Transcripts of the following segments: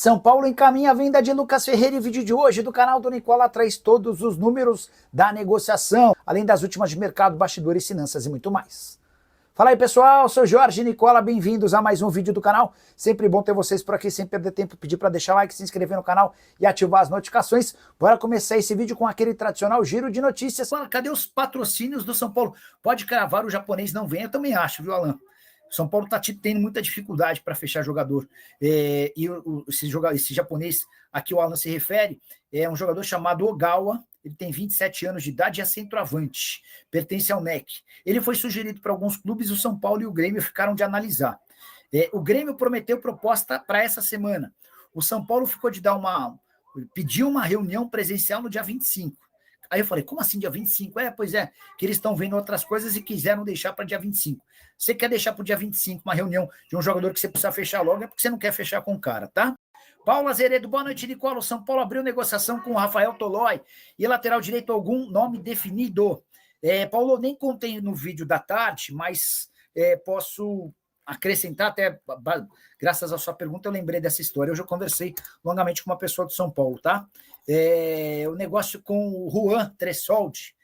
São Paulo encaminha a venda de Lucas Ferreira e vídeo de hoje do canal do Nicola traz todos os números da negociação, além das últimas de mercado, bastidores, finanças e muito mais. Fala aí pessoal, sou Jorge Nicola, bem-vindos a mais um vídeo do canal. Sempre bom ter vocês por aqui, sem perder tempo, pedir para deixar like, se inscrever no canal e ativar as notificações. Bora começar esse vídeo com aquele tradicional giro de notícias. Cadê os patrocínios do São Paulo? Pode cravar, o japonês não vem, eu também acho, viu, Alan? São Paulo está tendo muita dificuldade para fechar jogador. Esse japonês a que o Alan se refere é um jogador chamado Ogawa. Ele tem 27 anos de idade e é centroavante. Pertence ao NEC. Ele foi sugerido para alguns clubes, o São Paulo e o Grêmio ficaram de analisar. O Grêmio prometeu proposta para essa semana. O São Paulo ficou de pediu uma reunião presencial no dia 25. Aí eu falei, como assim dia 25? Pois é, que eles estão vendo outras coisas e quiseram deixar para dia 25. Você quer deixar para o dia 25 uma reunião de um jogador que você precisa fechar logo, é porque você não quer fechar com o cara, tá? Paulo Azeredo, boa noite, Nicola. O São Paulo abriu negociação com o Rafael Tolói e lateral direito algum nome definido. Paulo, eu nem contei no vídeo da tarde, mas posso acrescentar até, graças à sua pergunta, eu lembrei dessa história. Hoje eu conversei longamente com uma pessoa de São Paulo, tá? O negócio com o Juan Tressoldi,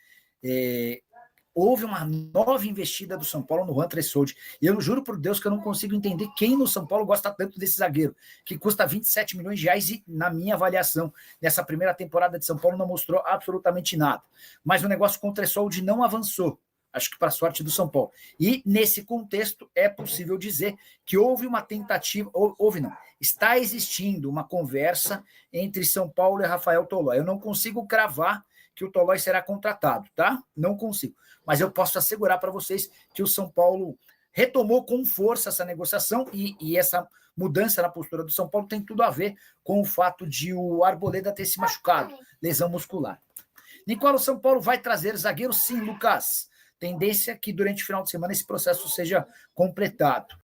houve uma nova investida do São Paulo no Juan Tressoldi, e eu juro por Deus que eu não consigo entender quem no São Paulo gosta tanto desse zagueiro, que custa 27 milhões de reais e, na minha avaliação, nessa primeira temporada de São Paulo não mostrou absolutamente nada. Mas o negócio com o Tressoldi não avançou, acho que para a sorte do São Paulo. E, nesse contexto, é possível dizer que houve uma tentativa, está existindo uma conversa entre São Paulo e Rafael Tolói. Eu não consigo cravar que o Tolói será contratado, tá? Não consigo. Mas eu posso assegurar para vocês que o São Paulo retomou com força essa negociação e essa mudança na postura do São Paulo tem tudo a ver com o fato de o Arboleda ter se machucado, lesão muscular. Nicola, o São Paulo vai trazer zagueiro? Sim, Lucas. Tendência que durante o final de semana esse processo seja completado.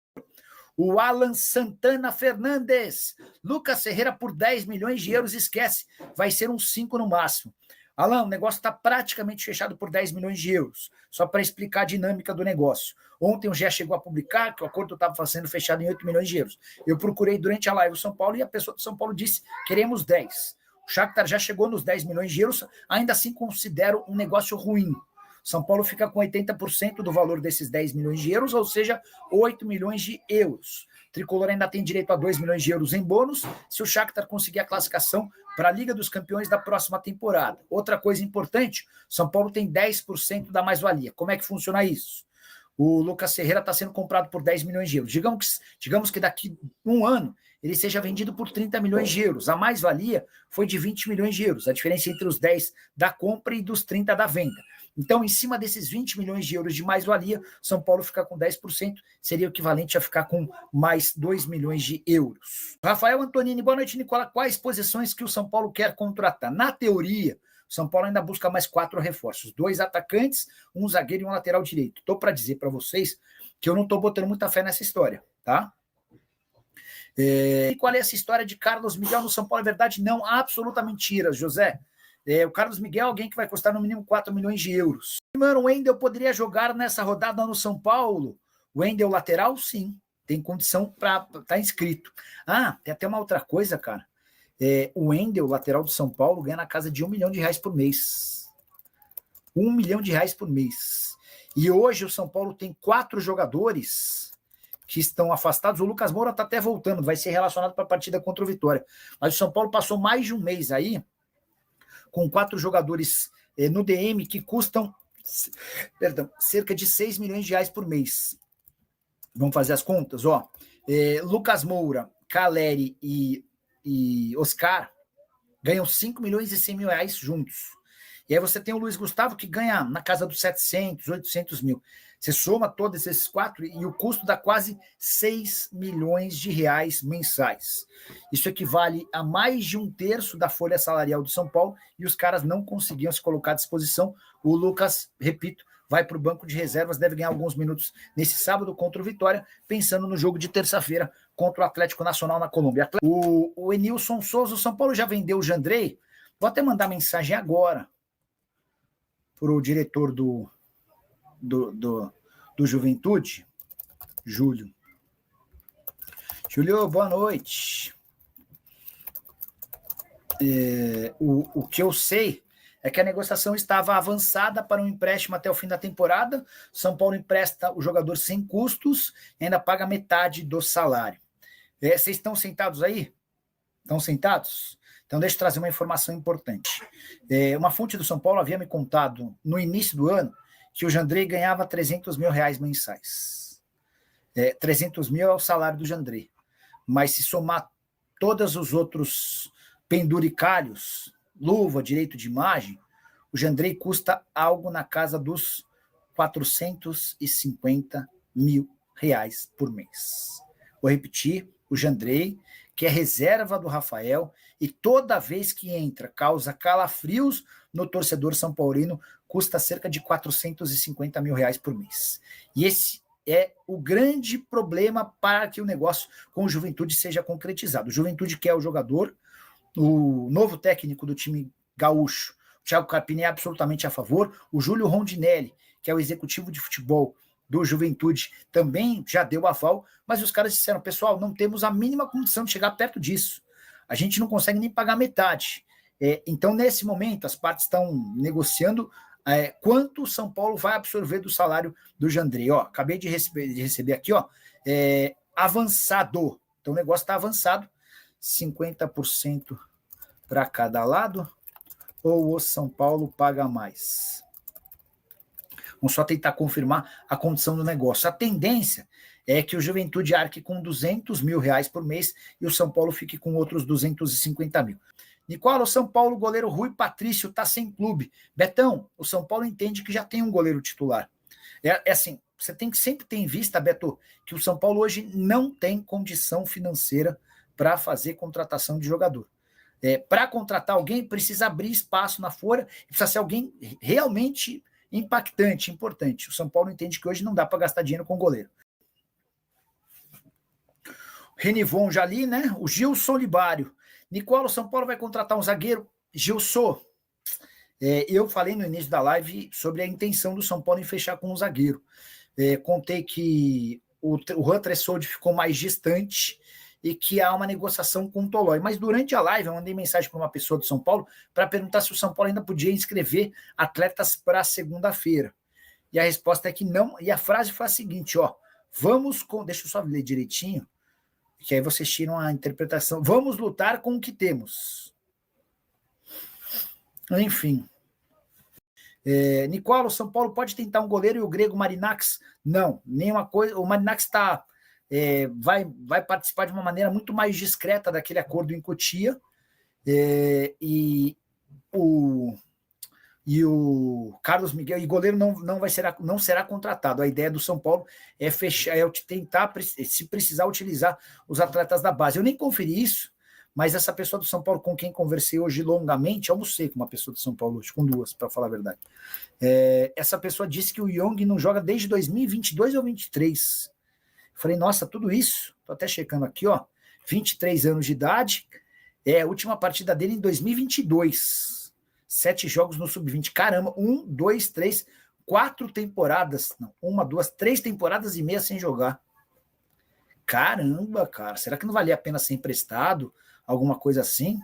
O Alan Santana Fernandes. Lucas Ferreira por 10 milhões de euros, esquece. Vai ser uns 5 no máximo. Alan, o negócio está praticamente fechado por 10 milhões de euros. Só para explicar a dinâmica do negócio. Ontem o GE chegou a publicar que o acordo estava sendo fechado em 8 milhões de euros. Eu procurei durante a live o São Paulo e a pessoa do São Paulo disse, queremos 10. O Shakhtar já chegou nos 10 milhões de euros, ainda assim considero um negócio ruim. São Paulo fica com 80% do valor desses 10 milhões de euros, ou seja, 8 milhões de euros. O Tricolor ainda tem direito a 2 milhões de euros em bônus se o Shakhtar conseguir a classificação para a Liga dos Campeões da próxima temporada. Outra coisa importante, São Paulo tem 10% da mais-valia. Como é que funciona isso? O Lucas Ferreira está sendo comprado por 10 milhões de euros. Digamos que daqui um ano ele seja vendido por 30 milhões de euros. A mais-valia foi de 20 milhões de euros, a diferença entre os 10 da compra e dos 30 da venda. Então, em cima desses 20 milhões de euros de mais-valia, São Paulo fica com 10%, seria o equivalente a ficar com mais 2 milhões de euros. Rafael Antonini, boa noite, Nicola. Quais posições que o São Paulo quer contratar? Na teoria, o São Paulo ainda busca mais 4 reforços, 2 atacantes, um zagueiro e um lateral direito. Estou para dizer para vocês que eu não estou botando muita fé nessa história, tá? E qual é essa história de Carlos Miguel no São Paulo? É verdade? Não, absoluta mentira, José. O Carlos Miguel é alguém que vai custar no mínimo 4 milhões de euros. Mano, o Wendel poderia jogar nessa rodada no São Paulo? O Wendel lateral? Sim. Tem condição para estar inscrito. Tem até uma outra coisa, cara. O Wendel, lateral do São Paulo, ganha na casa de 1 milhão de reais por mês. 1 milhão de reais por mês. E hoje o São Paulo tem 4 jogadores que estão afastados. O Lucas Moura está até voltando, vai ser relacionado para a partida contra o Vitória. Mas o São Paulo passou mais de um mês aí com 4 jogadores no DM que custam cerca de 6 milhões de reais por mês. Vamos fazer as contas? Lucas Moura, Caleri e Oscar ganham 5 milhões e 100 mil reais juntos. E aí você tem o Luiz Gustavo que ganha na casa dos 700, 800 mil. Você soma todos esses 4 e o custo dá quase 6 milhões de reais mensais. Isso equivale a mais de 1/3 da folha salarial do São Paulo e os caras não conseguiam se colocar à disposição. O Lucas, repito, vai para o banco de reservas, deve ganhar alguns minutos nesse sábado contra o Vitória, pensando no jogo de terça-feira contra o Atlético Nacional na Colômbia. O Enilson Souza, o São Paulo já vendeu o Jandrei. Vou até mandar mensagem agora para o diretor do Juventude, Júlio. Júlio, boa noite. O que eu sei é que a negociação estava avançada para um empréstimo até o fim da temporada. São Paulo empresta o jogador sem custos e ainda paga metade do salário. Vocês estão sentados aí? Estão sentados? Então, deixa eu trazer uma informação importante. Uma fonte do São Paulo havia me contado, no início do ano, que o Jandrei ganhava 300 mil reais mensais. 300 mil é o salário do Jandrei. Mas se somar todos os outros penduricalhos, luva, direito de imagem, o Jandrei custa algo na casa dos 450 mil reais por mês. Vou repetir, o Jandrei, que é reserva do Rafael, e toda vez que entra, causa calafrios no torcedor são paulino, custa cerca de 450 mil reais por mês. E esse é o grande problema para que o negócio com o Juventude seja concretizado. O Juventude quer o jogador, o novo técnico do time gaúcho, o Thiago Carpini, é absolutamente a favor, o Júlio Rondinelli, que é o executivo de futebol do Juventude, também já deu aval, mas os caras disseram, pessoal, não temos a mínima condição de chegar perto disso. A gente não consegue nem pagar metade. Então, nesse momento, as partes estão negociando quanto o São Paulo vai absorver do salário do Jandrei. Acabei de receber aqui, avançado. Então, o negócio está avançado. 50% para cada lado, ou o São Paulo paga mais? Vamos só tentar confirmar a condição do negócio. A tendência é que o Juventude arque com 200 mil reais por mês e o São Paulo fique com outros 250 mil. Nicola, o São Paulo, goleiro Rui Patrício está sem clube. Betão, o São Paulo entende que já tem um goleiro titular. Assim, você tem que sempre ter em vista, Beto, que o São Paulo hoje não tem condição financeira para fazer contratação de jogador. Para contratar alguém, precisa abrir espaço na folha, precisa ser alguém realmente impactante, importante. O São Paulo entende que hoje não dá para gastar dinheiro com goleiro. Renivon já ali, né? O Gilson Libário. Nicola, o São Paulo vai contratar um zagueiro? Gilson, eu falei no início da live sobre a intenção do São Paulo em fechar com um zagueiro. Contei que o Juan Tressoldi ficou mais distante e que há uma negociação com o Tolói. Mas durante a live eu mandei mensagem para uma pessoa do São Paulo para perguntar se o São Paulo ainda podia inscrever atletas para segunda-feira. E a resposta é que não. E a frase foi a seguinte, vamos com... Deixa eu só ler direitinho, que aí vocês tiram a interpretação. Vamos lutar com o que temos. Enfim. Nicola, o São Paulo pode tentar um goleiro e o grego Marinax? Não, nenhuma coisa. O Marinax vai participar de uma maneira muito mais discreta daquele acordo em Cotia. E o Carlos Miguel, e goleiro não será contratado. A ideia do São Paulo é fechar, tentar, se precisar, utilizar os atletas da base. Eu nem conferi isso, mas essa pessoa do São Paulo com quem conversei hoje longamente, almocei com uma pessoa do São Paulo hoje, com duas, para falar a verdade. Essa pessoa disse que o Young não joga desde 2022 ou 2023. Falei, nossa, tudo isso? Tô até checando aqui, 23 anos de idade, a última partida dele em 2022. 7 jogos no Sub-20. Caramba, 1, 2, 3, 4 temporadas. Não, 1, 2, 3 temporadas e meia sem jogar. Caramba, cara. Será que não valia a pena ser emprestado? Alguma coisa assim?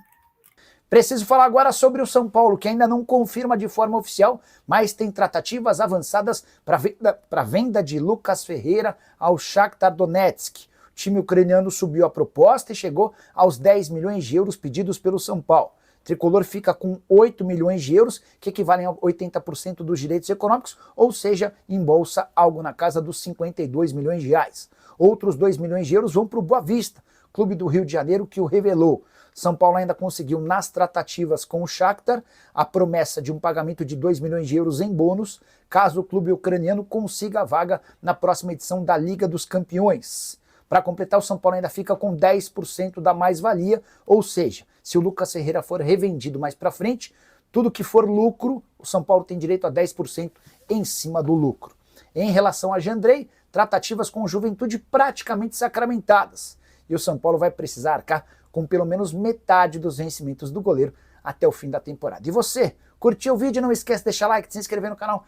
Preciso falar agora sobre o São Paulo, que ainda não confirma de forma oficial, mas tem tratativas avançadas para venda de Lucas Ferreira ao Shakhtar Donetsk. O time ucraniano subiu a proposta e chegou aos 10 milhões de euros pedidos pelo São Paulo. O tricolor fica com 8 milhões de euros, que equivalem a 80% dos direitos econômicos, ou seja, em bolsa, algo na casa dos 52 milhões de reais. Outros 2 milhões de euros vão para o Boa Vista, clube do Rio de Janeiro, que o revelou. São Paulo ainda conseguiu, nas tratativas com o Shakhtar, a promessa de um pagamento de 2 milhões de euros em bônus, caso o clube ucraniano consiga a vaga na próxima edição da Liga dos Campeões. Para completar, o São Paulo ainda fica com 10% da mais-valia, ou seja, se o Lucas Ferreira for revendido mais para frente, tudo que for lucro, o São Paulo tem direito a 10% em cima do lucro. Em relação a Jandrei, tratativas com o Juventude praticamente sacramentadas. E o São Paulo vai precisar arcar com pelo menos metade dos vencimentos do goleiro até o fim da temporada. E você, curtiu o vídeo? Não esquece de deixar like, de se inscrever no canal,